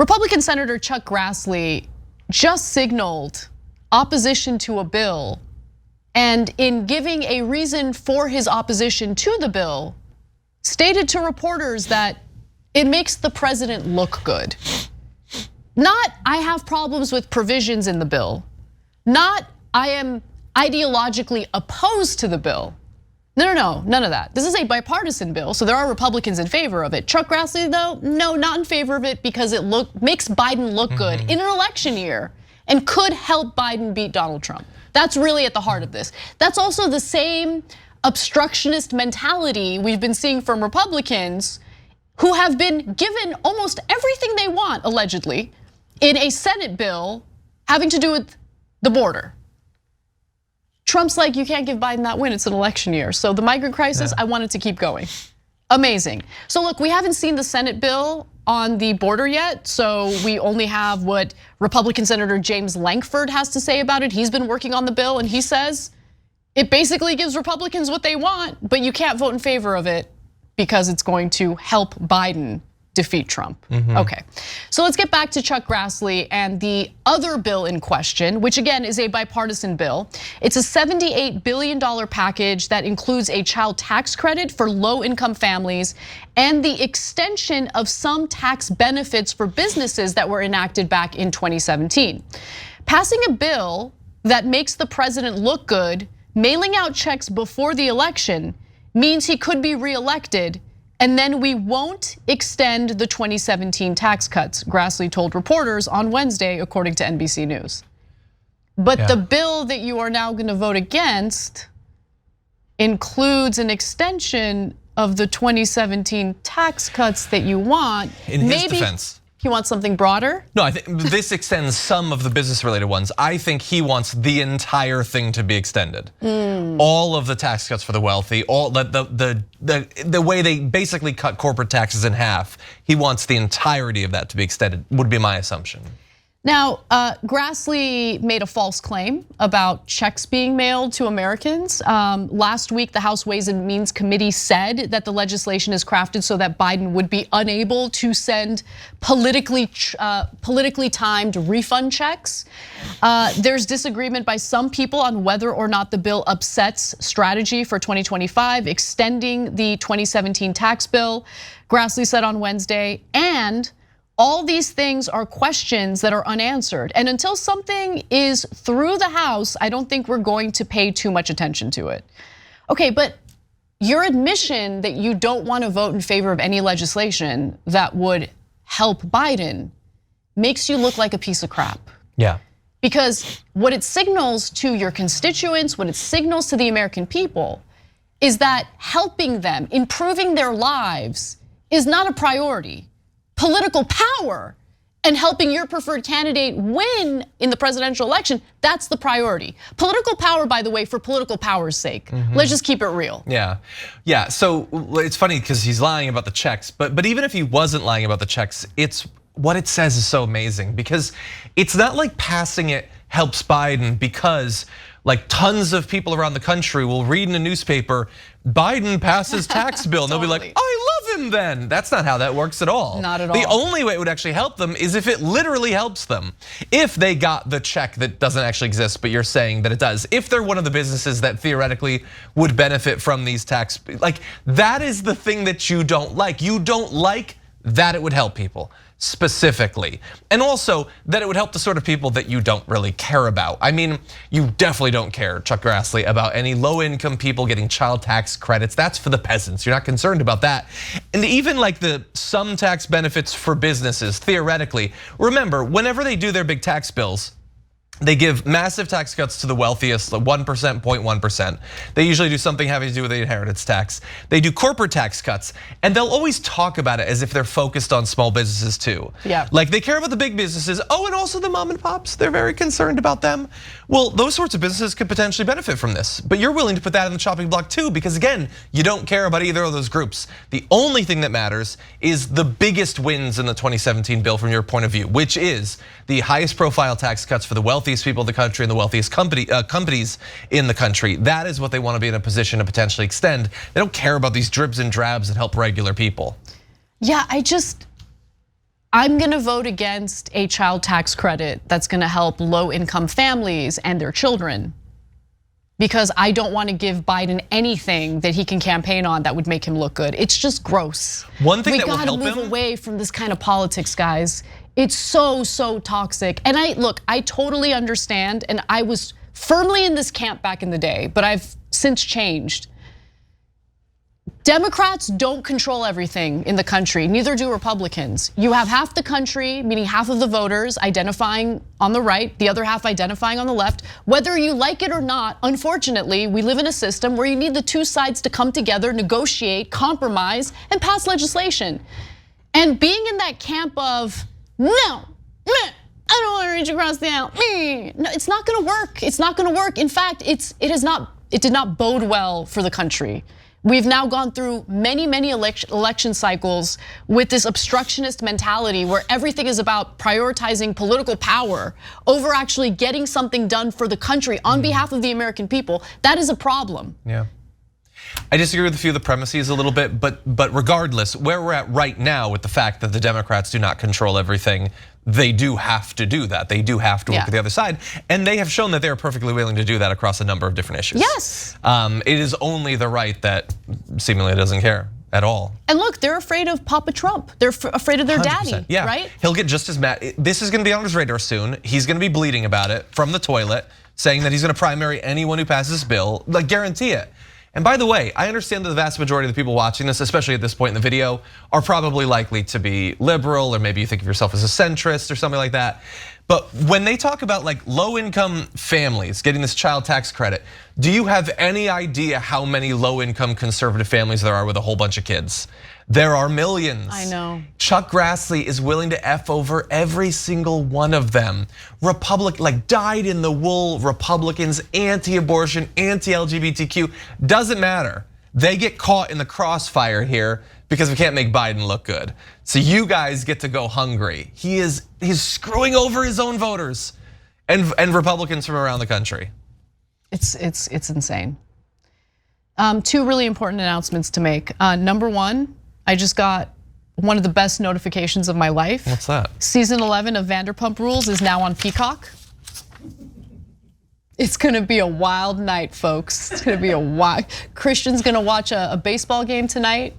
Republican Senator Chuck Grassley just signaled opposition to a bill, and in giving a reason for his opposition to the bill, stated to reporters that it makes the president look good. Not, I have problems with provisions in the bill. Not, I am ideologically opposed to the bill. No, none of that. This is a bipartisan bill, so there are Republicans in favor of it. Chuck Grassley, though, no, not in favor of it because it makes Biden look good in an election year and could help Biden beat Donald Trump. That's really at the heart of this. That's also the same obstructionist mentality we've been seeing from Republicans who have been given almost everything they want, allegedly, in a Senate bill having to do with the border. Trump's like, you can't give Biden that win, it's an election year. So the migrant crisis, I want it to keep going. Amazing. So look, we haven't seen the Senate bill on the border yet, so we only have what Republican Senator James Lankford has to say about it. He's been working on the bill and he says it basically gives Republicans what they want, but you can't vote in favor of it because it's going to help Biden defeat Trump. Okay, so let's get back to Chuck Grassley and the other bill in question, which again is a bipartisan bill. It's a $78 billion package that includes a child tax credit for low-income families and the extension of some tax benefits for businesses that were enacted back in 2017. Passing a bill that makes the president look good, mailing out checks before the election, means he could be reelected, and then we won't extend the 2017 tax cuts, Grassley told reporters on Wednesday, according to NBC News. But the bill that you are now gonna vote against includes an extension of the 2017 tax cuts that you want. In his defense. He wants something broader? No, I think this extends some of the business related ones. I think he wants the entire thing to be extended. All of the tax cuts for the wealthy, all the way they basically cut corporate taxes in half. He wants the entirety of that to be extended, would be my assumption. Now, Grassley made a false claim about checks being mailed to Americans. Last week, the House Ways and Means Committee said that the legislation is crafted so that Biden would be unable to send politically timed refund checks. There's disagreement by some people on whether or not the bill upsets strategy for 2025, extending the 2017 tax bill, Grassley said on Wednesday, and all these things are questions that are unanswered. And until something is through the House, I don't think we're going to pay too much attention to it. Okay, but your admission that you don't want to vote in favor of any legislation that would help Biden makes you look like a piece of crap. Yeah. Because what it signals to your constituents, what it signals to the American people is that helping them, improving their lives is not a priority. Political power and helping your preferred candidate win in the presidential election, that's the priority. Political power, by the way, for political power's sake. Let's just keep it real. Yeah, so it's funny because he's lying about the checks, but even if he wasn't lying about the checks, it's what it says is so amazing because it's not like passing it helps Biden because like tons of people around the country will read in a newspaper, Biden passes tax bill, and they'll be like, I love him then. That's not how that works at all. Not at all. The only way it would actually help them is if it literally helps them. If they got the check that doesn't actually exist, but you're saying that it does. If they're one of the businesses that theoretically would benefit from these tax, like that is the thing that you don't like. You don't like that it would help people specifically. And also that it would help the sort of people that you don't really care about. I mean, you definitely don't care, Chuck Grassley, about any low income people getting child tax credits. That's for the peasants, you're not concerned about that. And even like the some tax benefits for businesses, theoretically, remember, whenever they do their big tax bills, they give massive tax cuts to the wealthiest, 1%, 0.1%. They usually do something having to do with the inheritance tax. They do corporate tax cuts, and they'll always talk about it as if they're focused on small businesses too. Yeah. Like they care about the big businesses. Oh, and also the mom and pops, they're very concerned about them. Well, those sorts of businesses could potentially benefit from this, but you're willing to put that in the chopping block too, because again, you don't care about either of those groups. The only thing that matters is the biggest wins in the 2017 bill from your point of view, which is the highest profile tax cuts for the wealthiest people in the country and the wealthiest companies in the country. That is what they want to be in a position to potentially extend. They don't care about these dribs and drabs that help regular people. Yeah, I'm gonna vote against a child tax credit that's gonna help low-income families and their children, because I don't want to give Biden anything that he can campaign on that would make him look good. It's just gross. One thing that will help him, we gotta move away from this kind of politics, guys. It's so toxic. And I totally understand, and I was firmly in this camp back in the day, but I've since changed. Democrats don't control everything in the country, neither do Republicans. You have half the country, meaning half of the voters, identifying on the right, the other half identifying on the left. Whether you like it or not, unfortunately, we live in a system where you need the two sides to come together, negotiate, compromise, and pass legislation. And being in that camp of, no, I don't want to reach across the aisle. No, it's not gonna work. It's not gonna work. In fact, it did not bode well for the country. We've now gone through many election cycles with this obstructionist mentality where everything is about prioritizing political power over actually getting something done for the country on behalf of the American people. That is a problem. Yeah. I disagree with a few of the premises a little bit, but regardless, where we're at right now with the fact that the Democrats do not control everything, they do have to do that. They do have to work with the other side, and they have shown that they are perfectly willing to do that across a number of different issues. Yes. It is only the right that seemingly doesn't care at all. And look, they're afraid of Papa Trump. They're afraid of their daddy, yeah. right? He'll get just as mad. This is gonna be on his radar soon. He's gonna be bleeding about it from the toilet, saying that he's gonna primary anyone who passes this bill, like guarantee it. And by the way, I understand that the vast majority of the people watching this, especially at this point in the video, are probably likely to be liberal, or maybe you think of yourself as a centrist or something like that. But when they talk about like low-income families getting this child tax credit, do you have any idea how many low-income conservative families there are with a whole bunch of kids? There are millions. I know. Chuck Grassley is willing to F over every single one of them. Like dyed-in-the-wool Republicans, anti-abortion, anti-LGBTQ, doesn't matter. They get caught in the crossfire here because we can't make Biden look good. So you guys get to go hungry. He's screwing over his own voters and Republicans from around the country. It's insane. Two really important announcements to make. Number one, I just got one of the best notifications of my life. What's that? Season 11 of Vanderpump Rules is now on Peacock. It's gonna be a wild night, folks. It's gonna be a wild. Christian's gonna watch a baseball game tonight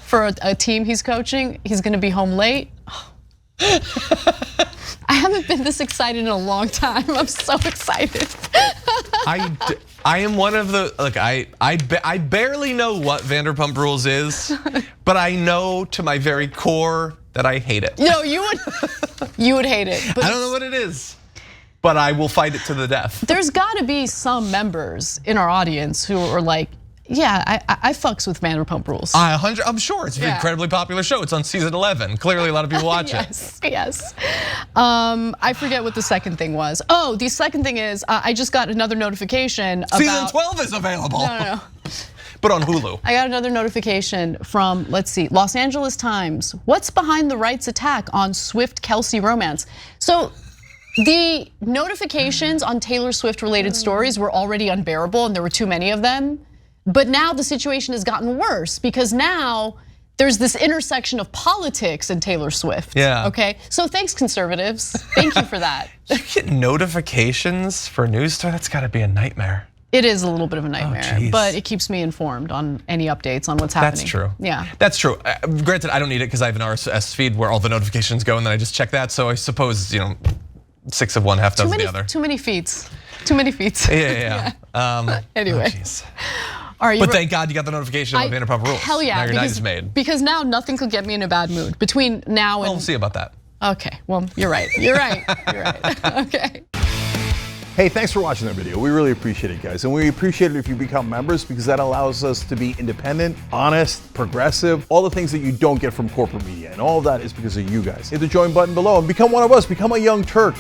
for a team he's coaching. He's gonna be home late. I haven't been this excited in a long time. I'm so excited. I am one of the, look, I barely know what Vanderpump Rules is, but I know to my very core that I hate it. No, you would hate it. But I don't know what it is, but I will fight it to the death. There's gotta be some members in our audience who are like, yeah, I fucks with Vanderpump Rules. I'm sure it's an incredibly popular show. It's on season 11. Clearly a lot of people watch it. Yes. I forget what the second thing was. Oh, the second thing is I just got another notification about. Season 12 is available. No. But on Hulu. I got another notification from, let's see, Los Angeles Times. What's behind the right's attack on Swift-Kelsey romance? So the notifications on Taylor Swift related stories were already unbearable and there were too many of them. But now the situation has gotten worse because now there's this intersection of politics and Taylor Swift. Yeah. Okay, so thanks conservatives. Thank you for that. You get notifications for news story? That's gotta be a nightmare. It is a little bit of a nightmare, Oh, but it keeps me informed on any updates on what's happening. That's true. Yeah. That's true. Granted, I don't need it because I have an RSS feed where all the notifications go and then I just check that. So I suppose, 6 of one, half dozen of the other. Too many feeds. Too many feeds. Yeah. Anyway. Oh, all right, but thank God you got the notification about Vanderpump Rules. Hell yeah. Now your night is made. Because now nothing could get me in a bad mood between now and. We'll see about that. Okay, well, you're right. You're right. Okay. Hey, thanks for watching that video. We really appreciate it, guys. And we appreciate it if you become members because that allows us to be independent, honest, progressive, all the things that you don't get from corporate media. And all of that is because of you guys. Hit the join button below and become one of us. Become a Young Turk.